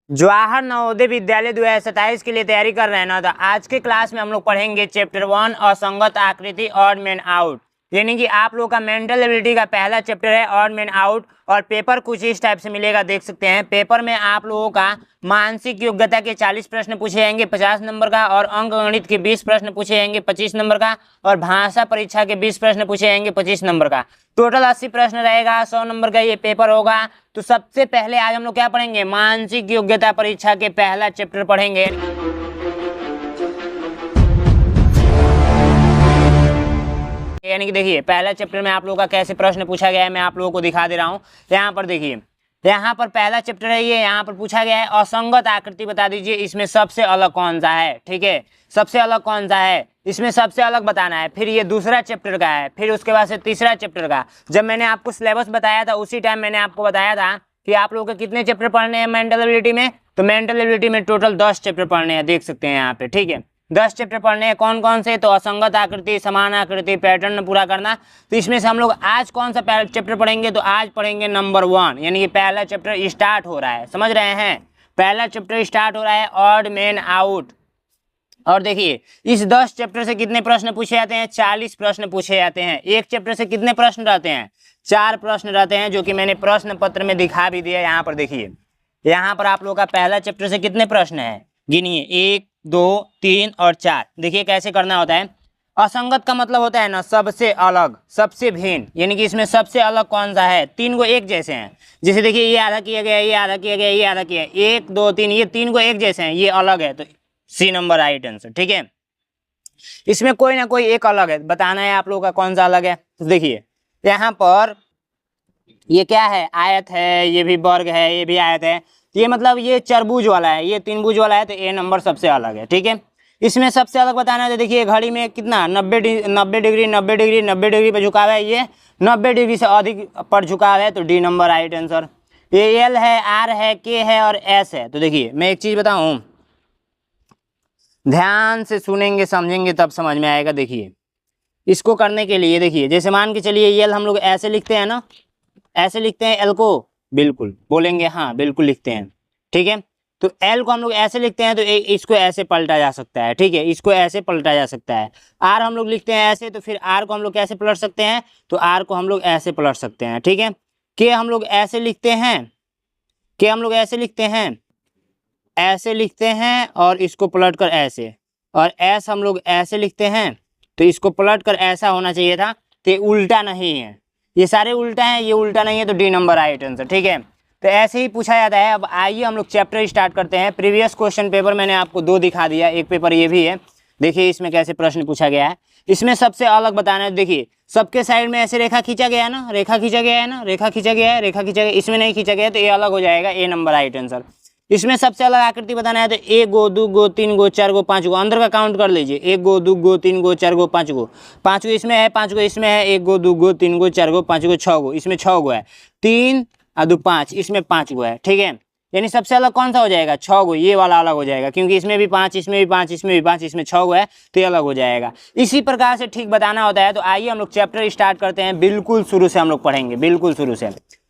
जवाहर नवोदय विद्यालय 2027 के लिए तैयारी कर रहे हैं ना, तो आज के क्लास में हम लोग पढ़ेंगे चैप्टर 1 असंगत आकृति ऑड मैन आउट। यानी कि आप लोगों का मेंटल एबिलिटी का पहला चैप्टर है ऑड मैन आउट। और पेपर कुछ इस टाइप से मिलेगा, देख सकते हैं। पेपर में आप लोगों का मानसिक योग्यता के 40 प्रश्न पूछे जाएंगे 50 नंबर का, और अंक गणित के 20 प्रश्न पूछे जाएंगे 25 नंबर का, और भाषा परीक्षा के 20 प्रश्न पूछे जाएंगे 25 नंबर का। टोटल 80 प्रश्न रहेगा, 100 नंबर का ये पेपर होगा। तो सबसे पहले आज हम लोग क्या पढ़ेंगे, मानसिक योग्यता परीक्षा के पहला चैप्टर पढ़ेंगे। यानी कि देखिए पहला चैप्टर में आप लोगों का कैसे प्रश्न पूछा गया है मैं आप लोगों को दिखा दे रहा हूँ। यहाँ पर देखिए, यहाँ पर पहला चैप्टर है ये, यहाँ पर पूछा गया है असंगत आकृति बता दीजिए इसमें सबसे अलग कौन सा है। ठीक है, सबसे अलग कौन सा है, इसमें सबसे अलग बताना है। फिर ये दूसरा चैप्टर का है, फिर उसके बाद से तीसरा चैप्टर का। जब मैंने आपको सिलेबस बताया था उसी टाइम मैंने आपको बताया था कि आप लोगों के कितने चैप्टर पढ़ने हैं मेंटल एबिलिटी में। तो मेंटल एबिलिटी में टोटल 10 चैप्टर पढ़ने हैं, देख सकते हैं यहाँ पे। ठीक है, 10 चैप्टर पढ़ने हैं। कौन कौन से, तो असंगत आकृति, समान आकृति, पैटर्न पूरा करना। तो इसमें से हम लोग आज कौन सा चैप्टर पढ़ेंगे, तो आज पढ़ेंगे नंबर 1। यानी कि पहला चैप्टर स्टार्ट हो रहा है, समझ रहे हैं। पहला चैप्टर स्टार्ट हो रहा है ऑड मैन आउट। और देखिए इस 10 चैप्टर से कितने प्रश्न पूछे जाते हैं, 40 प्रश्न पूछे जाते हैं। एक चैप्टर से कितने प्रश्न रहते हैं, 4 प्रश्न रहते हैं, जो कि मैंने प्रश्न पत्र में दिखा भी दिया। यहाँ पर देखिए, यहाँ पर आप लोगों का पहला चैप्टर से कितने प्रश्न है, गिनिए, 1 2 3 और 4। देखिए कैसे करना होता है। असंगत का मतलब होता है ना सबसे अलग, सबसे भिन्न। यानी कि इसमें सबसे अलग कौन सा है, 3 को एक जैसे हैं। जैसे देखिए ये आधा किया गया, ये आधा किया गया, ये आधा किया, 1 2 3, ये 3 को एक जैसे हैं, ये अलग है, तो सी नंबर राइट आंसर। ठीक है, इसमें कोई ना कोई एक अलग है, बताना है आप लोगों का कौन सा अलग है। तो देखिए यहाँ पर ये क्या है, आयत है, ये भी वर्ग है, ये भी आयत है। ये मतलब ये चरबुज वाला है, ये तीन भुज वाला है, तो ए नंबर सबसे अलग है। ठीक है, इसमें सबसे अलग बताना है। तो देखिए घड़ी में कितना 90 डिग्री पर झुकाव है, ये 90 डिग्री से अधिक पर झुकाव है, तो डी नंबर राइट आंसर। ये एल है, आर है, के है और एस है। तो देखिए मैं एक चीज बताऊं, ध्यान से सुनेंगे समझेंगे तब समझ में आएगा। देखिए इसको करने के लिए देखिए, जैसे मान के चलिए एल हम लोग ऐसे लिखते हैं ना, ऐसे लिखते हैं एल को, बिल्कुल बोलेंगे हाँ बिल्कुल लिखते हैं। ठीक है, तो एल को हम लोग ऐसे लिखते हैं, तो इसको ऐसे पलटा जा सकता है। ठीक है, इसको ऐसे पलटा जा सकता है। आर हम लोग लिखते हैं ऐसे, तो फिर आर को हम लोग कैसे पलट सकते हैं, तो आर को हम लोग ऐसे पलट सकते हैं। ठीक है, के हम लोग ऐसे लिखते हैं, के हम लोग ऐसे लिखते हैं, ऐसे लिखते हैं, और इसको पलट कर ऐसे, और एस हम लोग ऐसे लिखते हैं, तो इसको पलट कर ऐसा होना चाहिए था, तो उल्टा नहीं है, ये सारे उल्टा हैं, ये उल्टा नहीं है, तो डी नंबर राइट आंसर। ठीक है, तो ऐसे ही पूछा जाता है। अब आइए हम लोग चैप्टर स्टार्ट करते हैं। प्रीवियस क्वेश्चन पेपर मैंने आपको 2 दिखा दिया, एक पेपर ये भी है। देखिए इसमें कैसे प्रश्न पूछा गया है, इसमें सबसे अलग बताना है। देखिए सबके साइड में ऐसे रेखा खींचा गया है ना, रेखा खींचा गया है ना, रेखा खींचा गया है, रेखा खींचा गया, इसमें नहीं खींचा गया, तो ये अलग हो जाएगा, ए नंबर राइट आंसर। इसमें सबसे अलग आकृति बताना है, तो 1 गो 2 गो 3 गो 4 गो 5 गो, अंदर का काउंट कर लीजिए, 1 गो 2 गो 3 गो 4 गो 5 गो, 5 गो इसमें है, 5 गो इसमें है, 1 गो 2 गो 3 गो 4 गो 5 गो, 6 गो, इसमें 6 गो है, 3 और 2 5, इसमें 5 गो है। ठीक है, यानी सबसे अलग कौन सा हो जाएगा, 6 गो, ये वाला अलग हो जाएगा, क्योंकि इसमें भी 5, इसमें भी 5, इसमें भी 5, इसमें 6 गो है, तो ये अलग हो जाएगा। इसी प्रकार से ठीक बताना होता है। तो आइए हम लोग चैप्टर स्टार्ट करते हैं, बिल्कुल शुरू से हम लोग पढ़ेंगे, बिल्कुल शुरू से।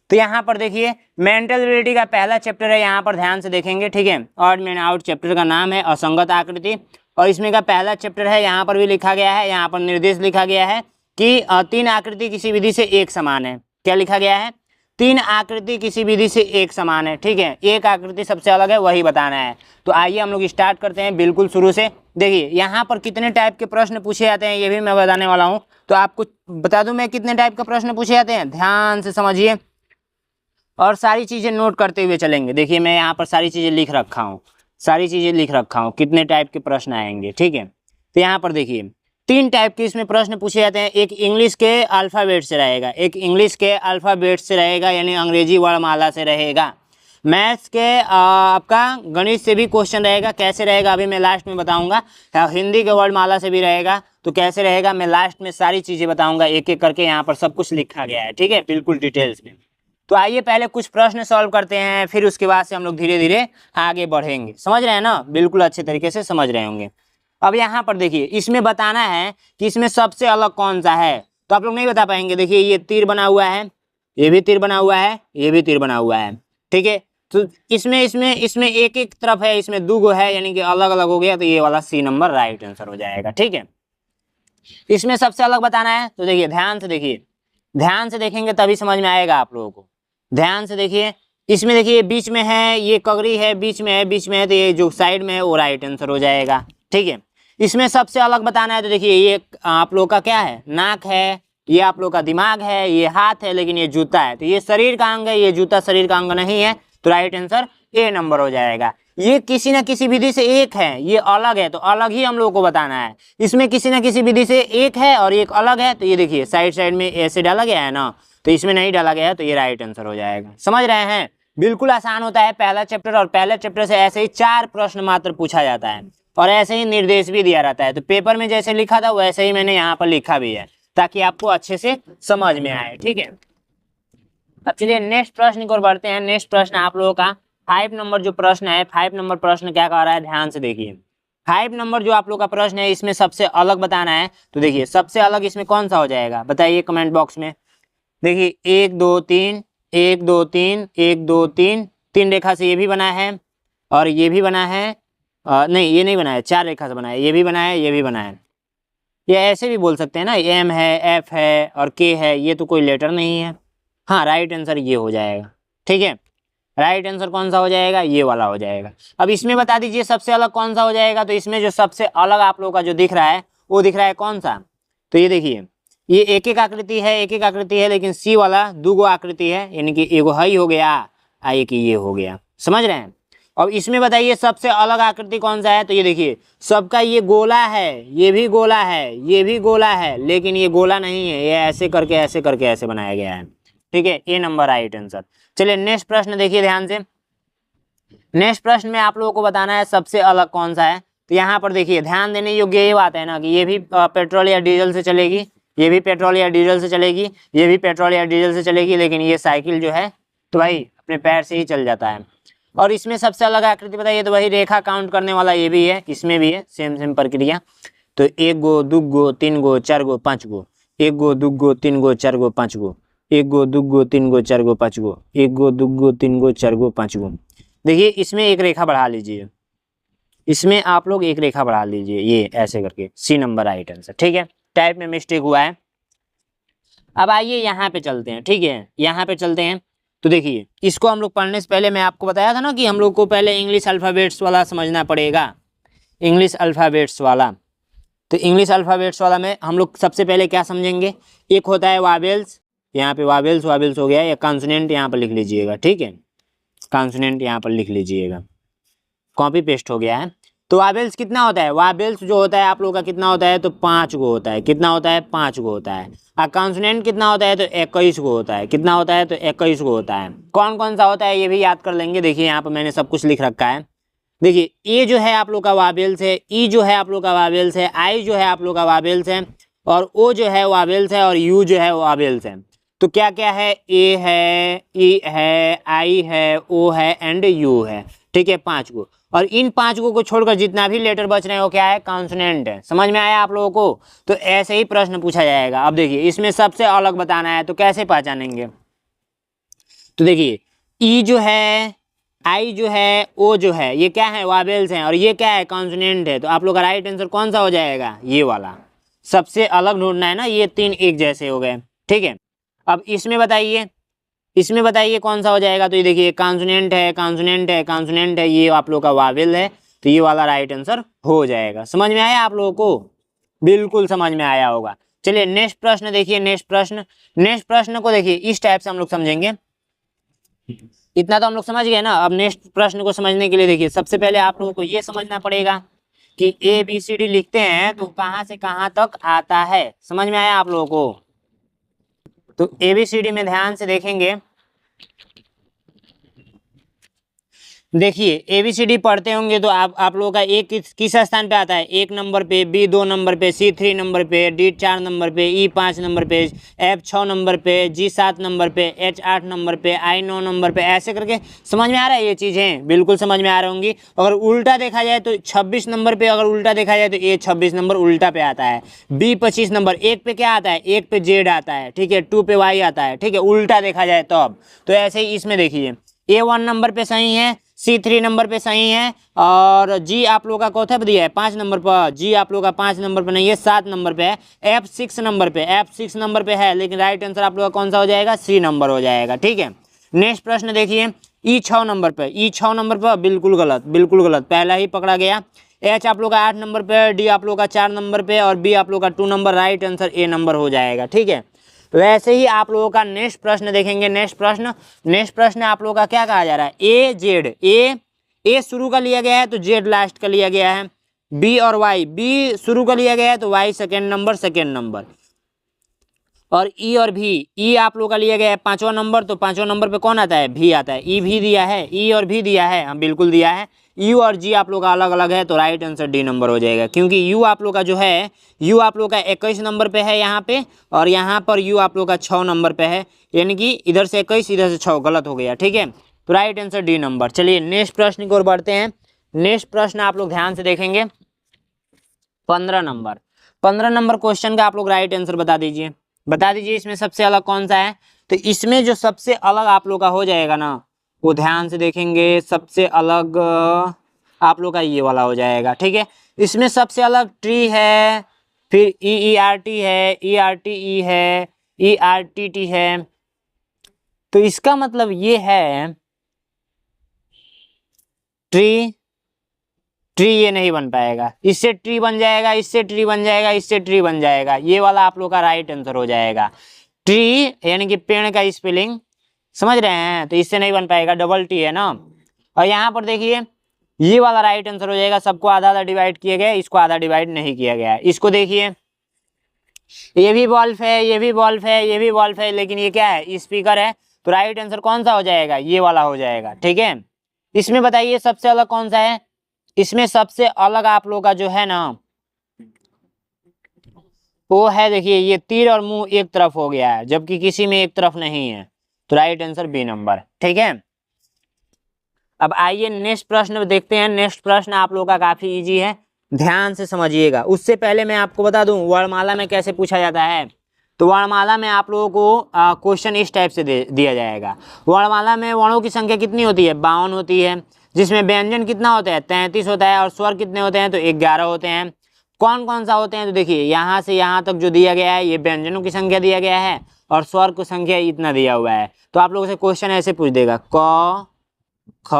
तो यहाँ पर देखिए मेंटल एबिलिटी का पहला चैप्टर है, यहाँ पर ध्यान से देखेंगे। ठीक है, ऑड मैन आउट चैप्टर का नाम है असंगत आकृति, और इसमें का पहला चैप्टर है। यहाँ पर भी लिखा गया है, यहाँ पर निर्देश लिखा गया है कि 3 आकृति किसी विधि से एक समान है। क्या लिखा गया है, 3 आकृति किसी विधि से एक समान है। ठीक है, एक आकृति सबसे अलग है, वही बताना है। तो आइए हम लोग स्टार्ट करते हैं बिल्कुल शुरू से। देखिए यहाँ पर कितने टाइप के प्रश्न पूछे जाते हैं ये भी मैं बताने वाला हूँ। तो आपको बता दूं मैं कितने टाइप के प्रश्न पूछे जाते हैं, ध्यान से समझिए और सारी चीज़ें नोट करते हुए चलेंगे। देखिए मैं यहाँ पर सारी चीज़ें लिख रखा हूँ, सारी चीज़ें लिख रखा हूँ, कितने टाइप के प्रश्न आएंगे। ठीक है, तो यहाँ पर देखिए 3 टाइप के इसमें प्रश्न पूछे जाते हैं। एक इंग्लिश के अल्फ़ाबेट से रहेगा, एक इंग्लिश के अल्फ़ाबेट से रहेगा, यानी अंग्रेजी वर्णमाला से रहेगा। मैथ्स के आपका गणित से भी क्वेश्चन रहेगा, कैसे रहेगा अभी मैं लास्ट में बताऊँगा। हिंदी के वर्णमाला से भी रहेगा, तो कैसे रहेगा मैं लास्ट में सारी चीज़ें बताऊँगा, एक एक करके। यहाँ पर सब कुछ लिखा गया है, ठीक है, बिल्कुल डिटेल्स में। तो आइए पहले कुछ प्रश्न सॉल्व करते हैं, फिर उसके बाद से हम लोग धीरे धीरे आगे बढ़ेंगे। समझ रहे हैं ना, बिल्कुल अच्छे तरीके से समझ रहे होंगे। अब यहाँ पर देखिए इसमें बताना है कि इसमें सबसे अलग कौन सा है, तो आप लोग नहीं बता पाएंगे। देखिए ये तीर बना हुआ है, ये भी तीर बना हुआ है, ये भी तीर बना हुआ है। ठीक है, तो इसमें इसमें इसमें एक एक तरफ है, इसमें दो गो है, यानी कि अलग अलग हो गया, तो ये वाला सी नंबर राइट आंसर हो जाएगा। ठीक है, इसमें सबसे अलग बताना है तो देखिए ध्यान से देखिए, ध्यान से देखेंगे तभी समझ में आएगा आप लोगों को। ध्यान से देखिए, इसमें देखिए बीच में है, ये कगरी है, बीच में है, बीच में है, तो ये जो साइड में है वो राइट आंसर हो जाएगा। ठीक है, इसमें सबसे अलग बताना है तो देखिए ये आप लोग का क्या है, नाक है, ये आप लोग का दिमाग है, ये हाथ है, लेकिन ये जूता है, तो ये शरीर का अंग है, ये जूता शरीर का अंग नहीं है, तो राइट आंसर ए नंबर हो जाएगा। ये किसी न किसी विधि से एक है, ये अलग है, तो अलग ही हम लोग को बताना है। इसमें किसी न किसी विधि से एक है और एक अलग है, तो ये देखिए साइड साइड में ऐसे डाला गया है ना, तो इसमें नहीं डाला गया है, तो ये राइट आंसर हो जाएगा। समझ रहे हैं, बिल्कुल आसान होता है पहला चैप्टर, और पहले चैप्टर से ऐसे ही 4 प्रश्न मात्र पूछा जाता है और ऐसे ही निर्देश भी दिया रहता है। तो पेपर में जैसे लिखा था वैसे ही मैंने यहाँ पर लिखा भी है, ताकि आपको अच्छे से समझ में आए। ठीक है, अब चलिए नेक्स्ट प्रश्न की ओर बढ़ते हैं। नेक्स्ट प्रश्न आप लोगों का 5 नंबर जो प्रश्न है, 5 नंबर प्रश्न क्या कह रहा है, ध्यान से देखिए। 5 नंबर जो आप लोग का प्रश्न है, इसमें सबसे अलग बताना है, तो देखिए सबसे अलग इसमें कौन सा हो जाएगा, बताइए कमेंट बॉक्स में। देखिए 1 2 3 1 2 3 1 2 3 3 रेखा से ये भी बना है और ये भी बना है, नहीं ये नहीं बना है, 4 रेखा से बना है, ये भी बना है, ये भी बना है। ये ऐसे भी बोल सकते हैं ना, एम है, एफ है और के है, ये तो कोई लेटर नहीं है। हाँ, राइट आंसर ये हो जाएगा। ठीक है, राइट आंसर कौन सा हो जाएगा, ये वाला हो जाएगा। अब इसमें बता दीजिए सबसे अलग कौन सा हो जाएगा, तो इसमें जो सबसे अलग आप लोगों का जो दिख रहा है वो दिख रहा है कौन सा, तो ये देखिए ये एक एक आकृति है, एक एक आकृति है, लेकिन सी वाला 2 गो आकृति है, यानी कि एगो हई हो गया, एक ये हो गया। समझ रहे हैं। अब इसमें बताइए सबसे अलग आकृति कौन सा है, तो ये देखिए सबका ये गोला है, ये भी गोला है, ये भी गोला है, लेकिन ये गोला नहीं है, ये ऐसे करके ऐसे करके ऐसे बनाया गया है। ठीक है, ए नंबर राइट आंसर। चलिए नेक्स्ट प्रश्न देखिए ध्यान से। नेक्स्ट प्रश्न में आप लोगों को बताना है सबसे अलग कौन सा है, तो यहाँ पर देखिए ध्यान देने योग्य ये बात है ना कि ये भी पेट्रोल या डीजल से चलेगी, ये भी पेट्रोल या डीजल से चलेगी, ये भी पेट्रोल या डीजल से चलेगी, लेकिन ये साइकिल जो है तो भाई अपने पैर से ही चल जाता है। और इसमें सबसे अलग आकृति बताइए, तो वही रेखा काउंट करने वाला ये भी है, इसमें भी है सेम सेम प्रक्रिया। तो 1 गो 2 गो 3 गो 4 गो 5 गो, 1 गो 2 गो 3 गो 4 गो 5 गो, 1 गो 2 गो 3 गो 4 गो 5 गो, 1 गो 2 गो 3 गो 4 गो 5 गो। देखिए इसमें एक रेखा बढ़ा लीजिए, इसमें आप लोग एक रेखा बढ़ा लीजिए, ये ऐसे करके, सी नंबर राइट आंसर। ठीक है, टाइप में मिस्टेक हुआ है। अब आइए यहाँ पे चलते हैं। ठीक है, यहाँ पे चलते हैं, तो देखिए इसको हम लोग पढ़ने से पहले मैं आपको बताया था ना कि हम लोग को पहले इंग्लिश अल्फ़ाबेट्स वाला समझना पड़ेगा, इंग्लिश अल्फ़ाबेट्स वाला। तो इंग्लिश अल्फ़ाबेट्स वाला में हम लोग सबसे पहले क्या समझेंगे, एक होता है वावेल्स, यहाँ पे वावेल्स वावेल्स हो गया, या कॉन्सोनेंट यहाँ पर लिख लीजिएगा। ठीक है, कॉन्सोनेंट यहाँ पर लिख लीजिएगा, कॉपी पेस्ट हो गया है। तो वावेल्स कितना होता है, वावेल्स जो होता है आप लोग का कितना होता है, तो 5 गो होता है। कितना होता है, 5 गो होता है। और कॉन्सोनेंट कितना होता है, तो 21 गो होता है। कितना होता है, तो 21 गो होता है। कौन कौन सा होता है ये भी याद कर लेंगे। देखिए यहाँ पर मैंने सब कुछ लिख रखा है। देखिए ए जो है आप लोग का वावेल्स है, ई जो है आप लोग का वावेल्स है, आई जो है आप लोग का वावेल्स है, और ओ जो है वावेल्स है, और यू जो है वावेल्स है। तो क्या क्या है, ए है, ई है, आई है, ओ है एंड यू है। ठीक है, 5 गो। और इन 5 गो को छोड़कर जितना भी लेटर बच रहे हैं वो क्या है, कॉन्सोनेंट है। समझ में आया आप लोगों को। तो ऐसे ही प्रश्न पूछा जाएगा। अब देखिए इसमें सबसे अलग बताना है, तो कैसे पहचानेंगे, तो देखिए ई जो है, आई जो है, ओ जो है, ये क्या है, वावेल्स हैं, और ये क्या है, कॉन्सोनेंट है। तो आप लोग का राइट आंसर कौन सा हो जाएगा, ये वाला। सबसे अलग ढूंढना है ना, ये 3 एक जैसे हो गए। ठीक है, अब इसमें बताइए, इसमें बताइए कौन सा हो जाएगा। तो ये देखिए कॉन्सोनेंट है, कॉन्सोनेंट है, कॉन्सोनेंट है, ये आप लोग का वावेल है, तो ये वाला राइट आंसर हो जाएगा। समझ में आया आप लोगों को, बिल्कुल समझ में आया होगा। चलिए नेक्स्ट प्रश्न देखिए। नेक्स्ट प्रश्न को देखिए इस टाइप से हम लोग समझेंगे। इतना तो हम लोग समझ गए ना। अब नेक्स्ट प्रश्न को समझने के लिए देखिए सबसे पहले आप लोगों को ये समझना पड़ेगा कि ABCD लिखते हैं तो कहाँ से कहाँ तक आता है। समझ में आया आप लोगों को। तो ABCD में ध्यान से देखेंगे, देखिए ABCD पढ़ते होंगे तो आप लोगों का ए किस स्थान पे आता है, 1 नंबर पे, B 2 नंबर पे, C 3 नंबर पे, D 4 नंबर पे, E 5 नंबर पे, F 6 नंबर पे, G 7 नंबर पे, H 8 नंबर पे, I 9 नंबर पे। ऐसे करके समझ में आ रहा है ये चीज़ें, बिल्कुल समझ में आ रही होंगी। अगर उल्टा देखा जाए तो 26 नंबर पे, अगर उल्टा देखा जाए तो A 26 नंबर उल्टा पे आता है। B 25 नंबर, 1 पे क्या आता है, 1 पे Z आता है। ठीक है, 2 पे Y आता है। ठीक है, उल्टा देखा जाए तो। अब तो ऐसे ही इसमें देखिए A1 नंबर पे सही है, C3 नंबर पे सही है, और G आप लोगों का कौथा पे दिया है 5 नंबर पर, G आप लोगों का 5 नंबर पे नहीं है, 7 नंबर पे है, F6 नंबर पे, F6 नंबर पे है, लेकिन राइट आंसर आप लोगों का कौन सा हो जाएगा, C नंबर हो जाएगा। ठीक है, नेक्स्ट प्रश्न देखिए, E6 नंबर पे, E6 नंबर पर बिल्कुल गलत, बिल्कुल गलत, पहला ही पकड़ा गया। H आप लोग का 8 नंबर पे, D आप लोग का 4 नंबर पे, और B आप लोग का 2 number, right answer A number हो जाएगा। ठीक है, तो ऐसे ही आप लोगों का नेक्स्ट प्रश्न देखेंगे। नेक्स्ट प्रश्न आप लोगों का क्या कहा जा रहा है, ए जेड, ए शुरू का लिया गया है तो जेड लास्ट का लिया गया है, बी और वाई, बी शुरू का लिया गया है तो वाई सेकेंड नंबर, और ई और भी, ई आप लोग का लिया गया है 5वां नंबर, तो 5वां नंबर पे कौन आता है, भी आता है, ई भी दिया है, ई और भी दिया है, हाँ बिल्कुल दिया है। यू और जी आप लोग का अलग अलग है, तो राइट आंसर डी नंबर हो जाएगा, क्योंकि यू आप लोग का जो है, यू आप लोग का 21 नंबर पे है यहाँ पे, और यहाँ पर यू आप लोग का 6 नंबर पे है, यानी कि इधर से 21 इधर से 6, गलत हो गया। ठीक है, तो राइट आंसर डी नंबर। चलिए नेक्स्ट प्रश्न की ओर बढ़ते हैं। नेक्स्ट प्रश्न आप लोग ध्यान से देखेंगे, 15 नंबर क्वेश्चन का आप लोग राइट आंसर बता दीजिए, इसमें सबसे अलग कौन सा है। तो इसमें जो सबसे अलग आप लोग का हो जाएगा ना, वो ध्यान से देखेंगे, सबसे अलग आप लोग का ये वाला हो जाएगा। ठीक है, इसमें सबसे अलग ट्री है, फिर EERT है, ERTE है, ERTT है, तो इसका मतलब ये है ट्री ये नहीं बन पाएगा, इससे ट्री बन जाएगा, इससे ट्री बन जाएगा, इससे ट्री बन जाएगा, ये वाला आप लोग का राइट आंसर हो जाएगा। ट्री यानी कि पेड़ का स्पेलिंग समझ रहे हैं, तो इससे नहीं बन पाएगा, डबल टी है ना। और यहाँ पर देखिए ये वाला राइट आंसर हो जाएगा, सबको आधा आधा डिवाइड किया गया, इसको आधा डिवाइड नहीं किया गया है। इसको देखिए, ये भी बल्ब है, ये भी बल्ब है, ये भी बल्ब है, लेकिन ये क्या है, स्पीकर है, तो राइट आंसर कौन सा हो जाएगा, ये वाला हो जाएगा। ठीक है, इसमें बताइए सबसे अलग कौन सा है, इसमें सबसे अलग आप लोग का जो है ना, वो है देखिए, ये तीर और मुंह एक तरफ हो गया है, जबकि किसी में एक तरफ नहीं है, तो राइट आंसर बी नंबर। ठीक है, अब आइए नेक्स्ट प्रश्न देखते हैं। नेक्स्ट प्रश्न आप लोग का काफी इजी है, ध्यान से समझिएगा। उससे पहले मैं आपको बता दूं वर्णमाला में कैसे पूछा जाता है। तो वर्णमाला में आप लोगों को क्वेश्चन इस टाइप से दिया जाएगा। वर्णमाला में वर्णों की संख्या कितनी होती है, 52 होती है, जिसमें व्यंजन कितना होता है, 33 होता है, और स्वर कितने होते हैं, तो 11 होते हैं। कौन कौन सा होते हैं, तो देखिए यहाँ से यहाँ तक जो दिया गया है, ये व्यंजनों की संख्या दिया गया है, और स्वर की संख्या इतना दिया हुआ है। तो आप लोगों से क्वेश्चन ऐसे पूछ देगा, क ख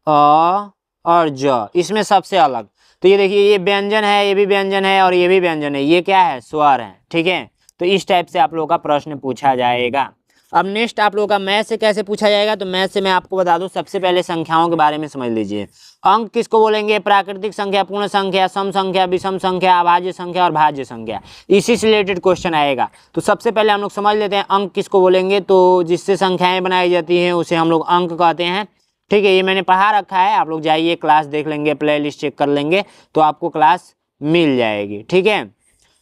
अ और ज, इसमें सबसे अलग। तो ये देखिए, ये व्यंजन है, ये भी व्यंजन है, और ये भी व्यंजन है, ये क्या है, स्वर है। ठीक है, तो इस टाइप से आप लोगों का प्रश्न पूछा जाएगा। अब नेक्स्ट आप लोगों का मैथ से कैसे पूछा जाएगा, तो मैथ से मैं आपको बता दूं, सबसे पहले संख्याओं के बारे में समझ लीजिए। अंक किसको बोलेंगे, प्राकृतिक संख्या, पूर्ण संख्या, सम संख्या, विषम संख्या, अभाज्य संख्या और भाज्य संख्या, इसी से रिलेटेड क्वेश्चन आएगा। तो सबसे पहले हम लोग समझ लेते हैं अंक किसको बोलेंगे। तो जिससे संख्याएं बनाई जाती हैं उसे हम लोग अंक कहते हैं। ठीक है, ये मैंने पढ़ा रखा है, आप लोग जाइए क्लास देख लेंगे, प्ले लिस्ट चेक कर लेंगे, तो आपको क्लास मिल जाएगी। ठीक है,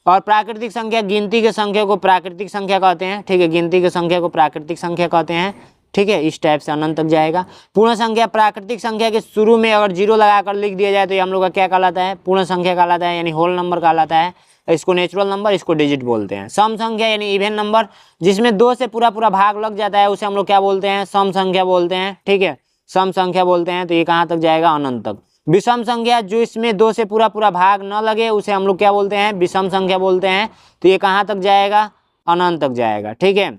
और प्राकृतिक संख्या, गिनती के संख्या को प्राकृतिक संख्या कहते हैं। ठीक है, गिनती के संख्या को प्राकृतिक संख्या कहते हैं। ठीक है, इस टाइप से अनंत तक जाएगा। पूर्ण संख्या, प्राकृतिक संख्या के शुरू में अगर 0 लगाकर लिख दिया जाए तो ये हम लोग का क्या कहलाता है, पूर्ण संख्या कहलाता है, यानी होल नंबर कहलाता है। इसको नेचुरल नंबर, इसको डिजिट बोलते हैं। सम संख्या यानी इवन नंबर, जिसमें 2 से पूरा पूरा भाग लग जाता है, उसे हम लोग क्या बोलते हैं, सम संख्या बोलते हैं। ठीक है, सम संख्या बोलते हैं। तो ये कहाँ तक जाएगा, अनंत तक। विषम संख्या, जो इसमें 2 से पूरा पूरा भाग न लगे, उसे हम लोग क्या बोलते हैं, विषम संख्या बोलते हैं। तो ये कहाँ तक जाएगा, अनंत तक जाएगा। ठीक है,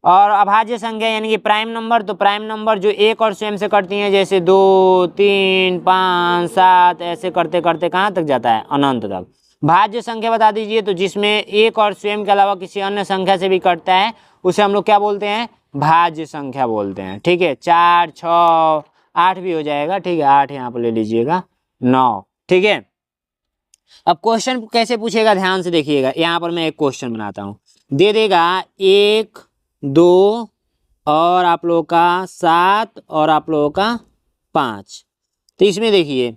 और अभाज्य संख्या यानी कि प्राइम नंबर, तो प्राइम नंबर जो 1 और स्वयं से कटती हैं, जैसे 2, 3, 5, 7, ऐसे करते करते कहाँ तक जाता है, अनंत तक। भाज्य संख्या बता दीजिए, तो जिसमें 1 और स्वयं के अलावा किसी अन्य संख्या से भी कटता है, उसे हम लोग क्या बोलते हैं, भाज्य संख्या बोलते हैं। ठीक है, 4, 6, 8 भी हो जाएगा। ठीक है, 8 यहाँ पर ले लीजिएगा, 9। ठीक है, अब क्वेश्चन कैसे पूछेगा, ध्यान से देखिएगा। यहाँ पर मैं एक क्वेश्चन बनाता हूँ, दे देगा 1, 2 और आप लोगों का 7 और आप लोगों का 5। तो इसमें देखिए,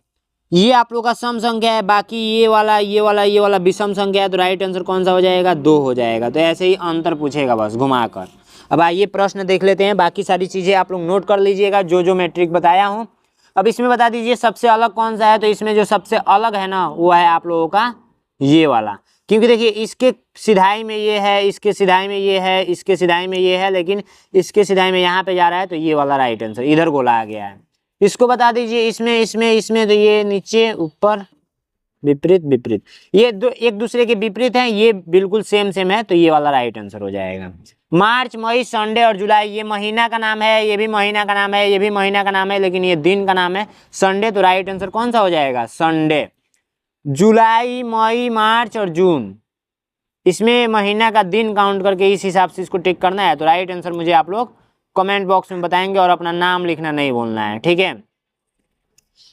ये आप लोग का सम संख्या है, बाकी ये वाला विषम संख्या है, तो राइट आंसर कौन सा हो जाएगा, 2 हो जाएगा। तो ऐसे ही अंतर पूछेगा बस घुमाकर। अब आइए प्रश्न देख लेते हैं, बाकी सारी चीज़ें आप लोग नोट कर लीजिएगा, जो मैं ट्रिक बताया हूँ। अब इसमें बता दीजिए सबसे अलग कौन सा है। तो इसमें जो सबसे अलग है ना, वो है आप लोगों का ये वाला। क्योंकि देखिए इसके सिधाई में ये है, इसके सिधाई में ये है, इसके सिधाई में ये है, लेकिन इसके सिधाई में यहाँ पे जा रहा है, तो ये वाला राइट आंसर इधर गोला आ गया है। इसको बता दीजिए इसमें इसमें इसमें, तो ये नीचे ऊपर विपरीत विपरीत, ये दो एक दूसरे के विपरीत हैं, ये बिल्कुल सेम सेम है, तो ये वाला राइट आंसर हो जाएगा। मार्च, मई, संडे और जुलाई, ये महीना का नाम है, ये भी महीना का नाम है, ये भी महीना का नाम है, लेकिन ये दिन का नाम है संडे, तो राइट आंसर कौन सा हो जाएगा? संडे। जुलाई, मई, मार्च और जून, इसमें महीना का दिन काउंट करके इस हिसाब से इसको टिक करना है, तो राइट आंसर मुझे आप लोग कमेंट बॉक्स में बताएंगे और अपना नाम लिखना नहीं भूलना है, ठीक है।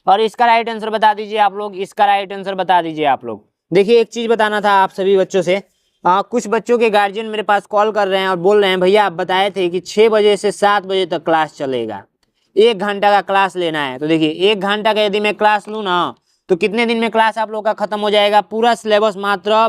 और इसका राइट आंसर बता दीजिए आप लोग, इसका राइट आंसर बता दीजिए आप लोग। देखिए एक चीज़ बताना था आप सभी बच्चों से, कुछ बच्चों के गार्जियन मेरे पास कॉल कर रहे हैं और बोल रहे हैं भैया आप बताए थे कि 6 बजे से 7 बजे तक क्लास चलेगा, 1 घंटा का क्लास लेना है। तो देखिए 1 घंटा का यदि मैं क्लास लूँ ना, तो कितने दिन में क्लास आप लोग का खत्म हो जाएगा? पूरा सिलेबस मात्र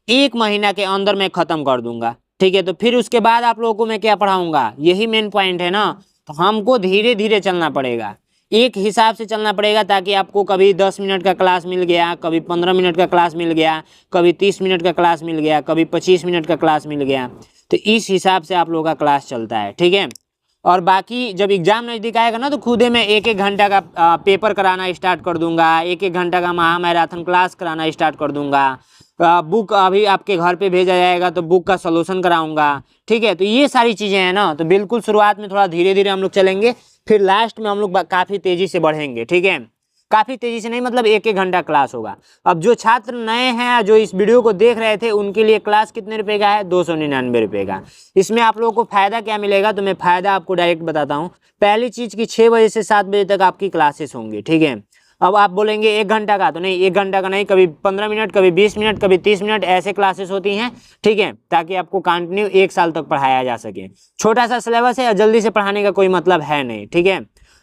1 महीना के अंदर मैं खत्म कर दूंगा, ठीक है। तो फिर उसके बाद आप लोगों को मैं क्या पढ़ाऊंगा? यही मेन पॉइंट है ना। तो हमको धीरे धीरे चलना पड़ेगा, एक हिसाब से चलना पड़ेगा, ताकि आपको कभी 10 मिनट का क्लास मिल गया, कभी 15 मिनट का क्लास मिल गया, कभी 30 मिनट का क्लास मिल गया, कभी 25 मिनट का क्लास मिल गया। तो इस हिसाब से आप लोगों का क्लास चलता है, ठीक है। और बाकी जब एग्जाम नज़दीक आएगा ना, तो खुद ही मैं 1-1 घंटा का पेपर कराना स्टार्ट कर दूंगा, 1-1 घंटा का महामैराथन क्लास कराना स्टार्ट कर दूंगा। बुक अभी आपके घर पे भेजा जाएगा, तो बुक का सॉल्यूशन कराऊंगा, ठीक है। तो ये सारी चीज़ें हैं ना, तो बिल्कुल शुरुआत में थोड़ा धीरे धीरे हम लोग चलेंगे, फिर लास्ट में हम लोग काफ़ी तेज़ी से बढ़ेंगे, ठीक है। काफ़ी तेज़ी से नहीं, मतलब 1-1 घंटा क्लास होगा। अब जो छात्र नए हैं, जो इस वीडियो को देख रहे थे, उनके लिए क्लास कितने रुपए का है? 299 रुपये का। इसमें आप लोगों को फ़ायदा क्या मिलेगा? तो मैं फ़ायदा आपको डायरेक्ट बताता हूँ। पहली चीज़ कि 6 बजे से 7 बजे तक आपकी क्लासेस होंगी, ठीक है। अब आप बोलेंगे 1 घंटा का, तो नहीं, 1 घंटा का नहीं, कभी 15 मिनट, कभी 20 मिनट, कभी 30 मिनट, ऐसे क्लासेस होती हैं, ठीक है, ताकि आपको कंटिन्यू 1 साल तक पढ़ाया जा सके। छोटा सा सिलेबस है और जल्दी से पढ़ाने का कोई मतलब है नहीं, ठीक है।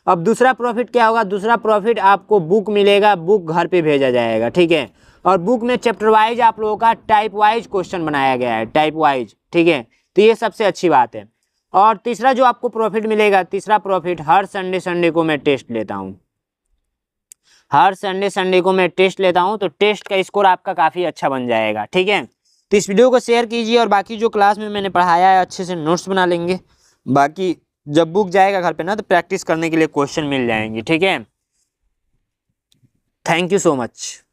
अब दूसरा प्रॉफिट क्या होगा? दूसरा प्रॉफिट आपको बुक मिलेगा, बुक घर पे भेजा जाएगा, ठीक है। और बुक में चैप्टर वाइज आप लोगों का टाइप वाइज क्वेश्चन बनाया गया है, टाइप वाइज, ठीक है। तो ये सबसे अच्छी बात है। और तीसरा जो आपको प्रॉफिट मिलेगा, तीसरा प्रॉफिट, हर संडे को मैं टेस्ट लेता हूँ, हर संडे को मैं टेस्ट लेता हूँ, तो टेस्ट का स्कोर आपका काफ़ी अच्छा बन जाएगा, ठीक है। तो इस वीडियो को शेयर कीजिए, और बाकी जो क्लास में मैंने पढ़ाया है अच्छे से नोट्स बना लेंगे। बाकी जब बुक जाएगा घर पे ना, तो प्रैक्टिस करने के लिए क्वेश्चन मिल जाएंगे, ठीक है। Thank you so much.